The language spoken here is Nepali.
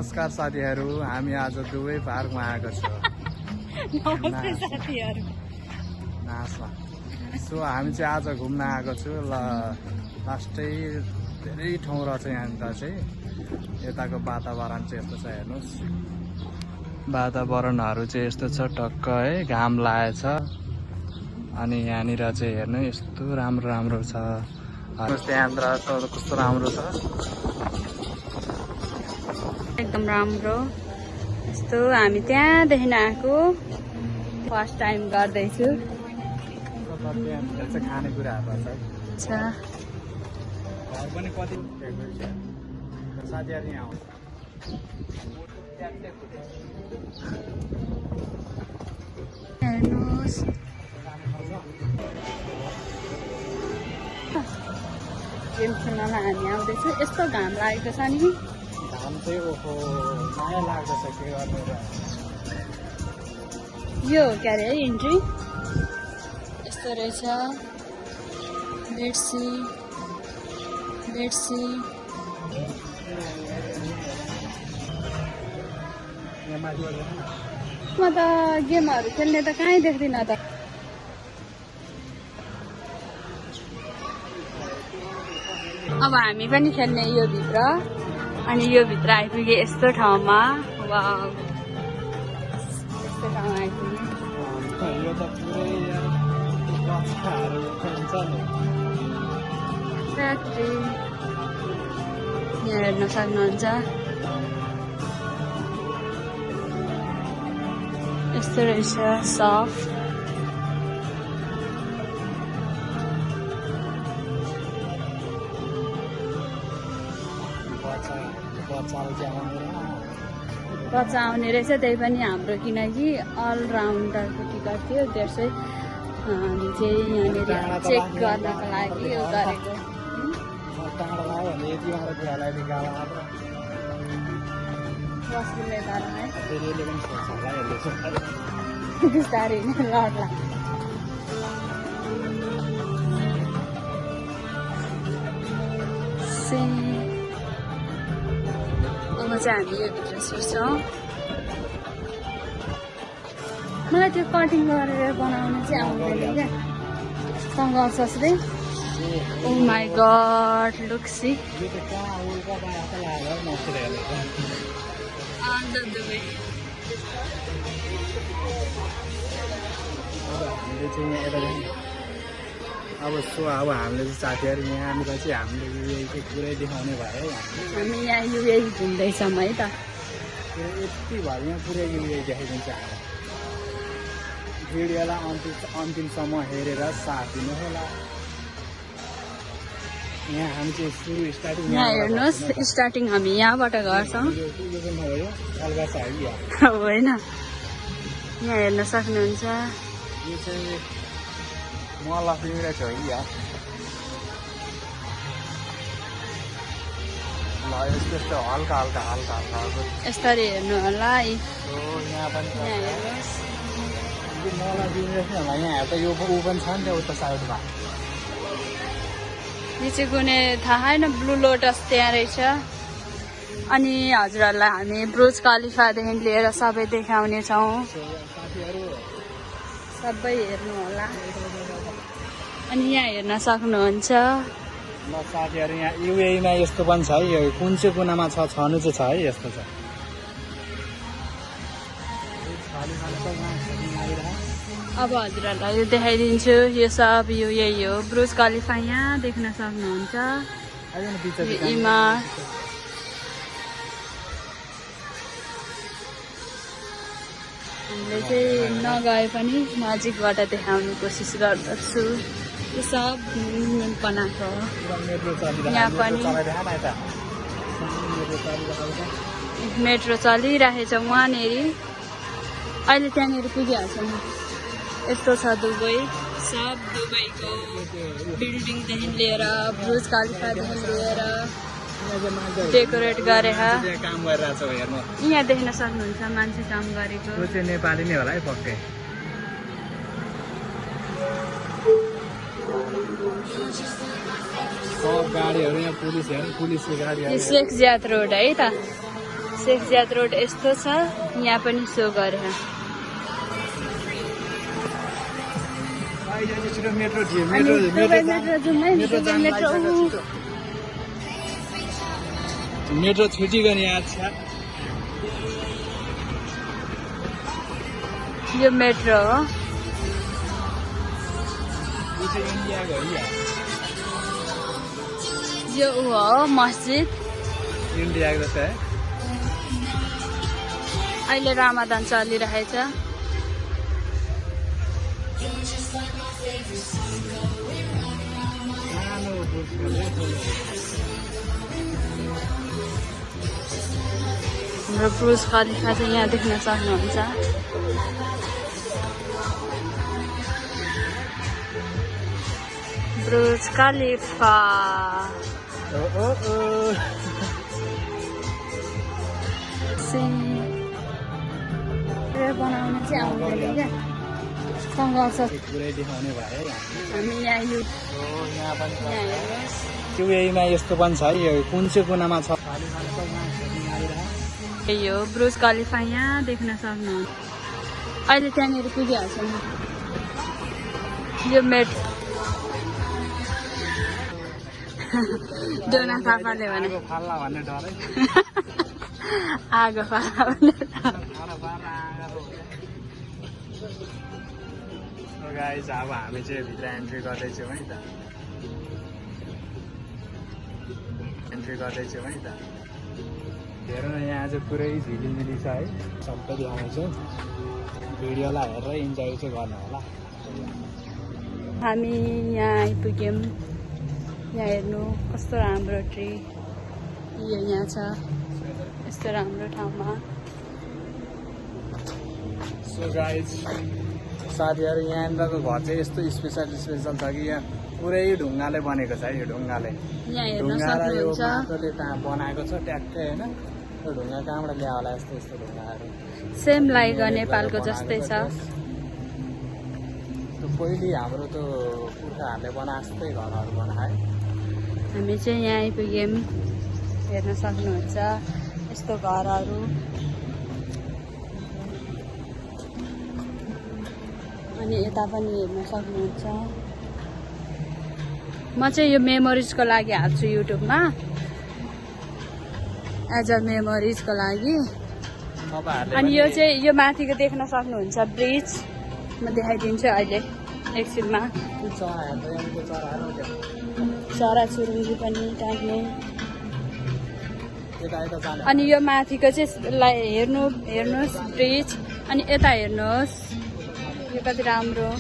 नमस्कार साथीहरू, हामी आज दुवै पार्कमा आएको छौँ। नमस्ते साथीहरू। नासमा सो हामी चाहिँ आज घुम्न आएको छु ल। लास्टै धेरै ठाउँ रहेछ यहाँनिर चाहिँ। यताको वातावरण चाहिँ यस्तो छ, हेर्नुहोस्। वातावरणहरू चाहिँ यस्तो छ, टक्क है घाम लागेछ। अनि यहाँनिर चाहिँ हेर्नु यस्तो राम्रो राम्रो छ। त्यहाँनिर कस्तो राम्रो छ, एकदम राम्रो। यस्तो हामी त्यहाँदेखि आएको, फर्स्ट टाइम गर्दैछु। त्यहाँनिर चाहिँ खानेकुराहरू छ। अच्छा, घर पनि कति साथीहरू यहाँ आउँछ। हेर्नुहोस् गेम खेल्नलाई हामी आउँदैछु। यस्तो घाम लागेको छ नि, घाम चाहिँ ओहो माया लाग्दछ के गर्नु र। यो के अरे इन्ट्री यस्तो रहेछ। लेट्स सी म त गेमहरू खेल्ने त कहीँ देख्दिनँ त। अब हामी पनि खेल्ने यो भित्र। अनि यो भित्र आइपुगे यस्तो ठाउँमा। वाउ, यस्तो ठाउँमा आइपुगे। यो त पुरै गछहरू हुन्छ नि। फ्याक्ट्री यहाँ हेर्न सक्नुहुन्छ। यस्तो रहेछ सफ। बच्चा आउने रहेछ, त्यही पनि हाम्रो, किनकि अलराउन्डरको टिकट थियो। त्यसै हामी चाहिँ यहाँनिर चेक गर्नको लागि यो गरेको। बस्ने कारण है बिस्तारै नै लड्ला। अब चाहिँ हामी यो भित्र छिर्छौँ। मलाई त्यो कटिङ गरेर बनाउनु चाहिँ आउँदैन क्या। तँ गर्छस् रे? ओ माई गड, लुक सी। अब हामीले चाहिँ साथीहरू यहाँनिर चाहिँ हामीले युए चाहिँ पुरै देखाउने भयो है। हामी यहाँ युए घुम्दैछौँ है त। यति भयो यहाँ पुरै युए देखाइदिन्छ। भिडियोलाई अन्तिमसम्म हेरेर साथ दिनु होला। यहाँ हामी चाहिँ सुरु स्टार्टिङ यहाँ हेर्नुहोस्, स्टार्टिङ हामी यहाँबाट गर्छौँ। होइन, यहाँ हेर्न सक्नुहुन्छ। यो चाहिँ मल पिउँदै छ कि यार। ल यस्तो हल्का हल्का हल्का हल्का यसरी हेर्नु होला है। यहाँ पनि यहाँ हेर्नुहोस्, मल पिउँदै छ होला। यहाँ हेर्दा यो ऊ पनि छ नि त उता साइडमा। यो चाहिँ कुनै थाहा छैन, ब्लू लोटस त्यहाँ रहेछ। अनि हजुरहरूलाई हामी ब्रुज खलिफादेखि लिएर सबै देखाउनेछौँ। सबै हेर्नु होला। अनि यहाँ हेर्न सक्नुहुन्छ। ल साथीहरू, यहाँ युएमा यस्तो पनि छ है। यो कुन चाहिँ कुनामा छ, छनु चाहिँ छ है। यस्तो छ। अब हजुरहरूलाई यो देखाइदिन्छु। यो सब यो यही हो, ब्रुज खलिफा यहाँ देख्न सक्नुहुन्छ। इमारत हामीले चाहिँ नगए पनि नजिकबाट देखाउने कोसिस गर्दछु। यो सब बनाएको हो। यहाँ पनि मेट्रो चलिरहेछ वहाँनिर। अहिले त्यहाँनिर पुगिहाल्छौँ। यस्तो छ दुबई। सब दुबईको बिल्डिङदेखि लिएर ब्रुज खलिफादेखि लिएर डेकोरेट गरेर काम गरिरहेको छ हेर्नु। यहाँ देख्न सक्नुहुन्छ मान्छे काम गरेको। त्यो चाहिँ नेपाली नै होला है पक्कै। सब गाडीहरू यहाँ पुलिसको गाडीहरू। शेख जियाद रोड है त। शेखजाद रोड यस्तो छ, यहाँ पनि सो गरे। मेट्रो मेट्रो छुट्टी गर्ने आज छ। यो मेट्रो हो। यो ऊ हो मस्जिद। इन्डियाको जस्तै है। अहिले रमजान चलिरहेछ। हाम्रो ब्रुज खलिफा चाहिँ यहाँ देख्न सक्नुहुन्छ। ब्रुज खलिफा बनाउनु चाहिँ आउँदैन क्या, सङ्घर्ष। हामी यहाँ युएमा यस्तो पनि छ है, यो कुन चाहिँ कुनामा छ? यो ब्रुज खलिफा यहाँ देख्न सक्नुहुन्छ। अहिले त्यहाँनिर पुगिहाल्छ नि। यो मेट्रो डोना थापाले भने फाल्ला भन्ने डर है। आगो फाल्ला भन्ने गाइस अब हामी चाहिँ भित्र एन्ट्री गर्दैछौँ है त। हेर्नु न यहाँ चाहिँ पुरै झिलिमिली छ है, सबै देखाउँछु। भिडियोलाई हेरेर इन्जोय चाहिँ गर्नु होला। हामी यहाँ आइपुग्यौँ। यहाँ हेर्नु कस्तो राम्रो ट्री, यो यहाँ छ यस्तो राम्रो ठाउँमा। सो गाइस साथीहरू, यहाँनिरको घर चाहिँ यस्तो स्पेसल छ कि यहाँ पुरै ढुङ्गाले बनेको छ है। यो ढुङ्गाले यहाँ हेर्न ढुङ्गा र यो सक्नुहुन्छ। माटोले बनाएको छ ट्याक्कै होइन। यो ढुङ्गा कहाँबाट ल्यायो होला यस्तो यस्तो ढुङ्गाहरू? सेम लाइक नेपालको जस्तै छ। पहिले हाम्रो त्यो पुर्खाहरूले बनाए जस्तै घरहरू बनाए। हामी चाहिँ यहाँ आइपुग्यौँ। हेर्न सक्नुहुन्छ यस्तो घरहरू। अनि यता पनि हेर्न सक्नुहुन्छ। म चाहिँ यो मेमोरिजको लागि हाल्छु युट्युबमा, एज अ मेमोरिजको लागि। अनि यो चाहिँ यो माथिको देख्न सक्नुहुन्छ ब्रिज, म देखाइदिन्छु अहिले एकछिनमा। चराचुरुङ्गी पनि टाँग्ने। अनि यो माथिको चाहिँ हेर्नुहोस् ब्रिज। अनि यता हेर्नुहोस् यो कति राम्रो।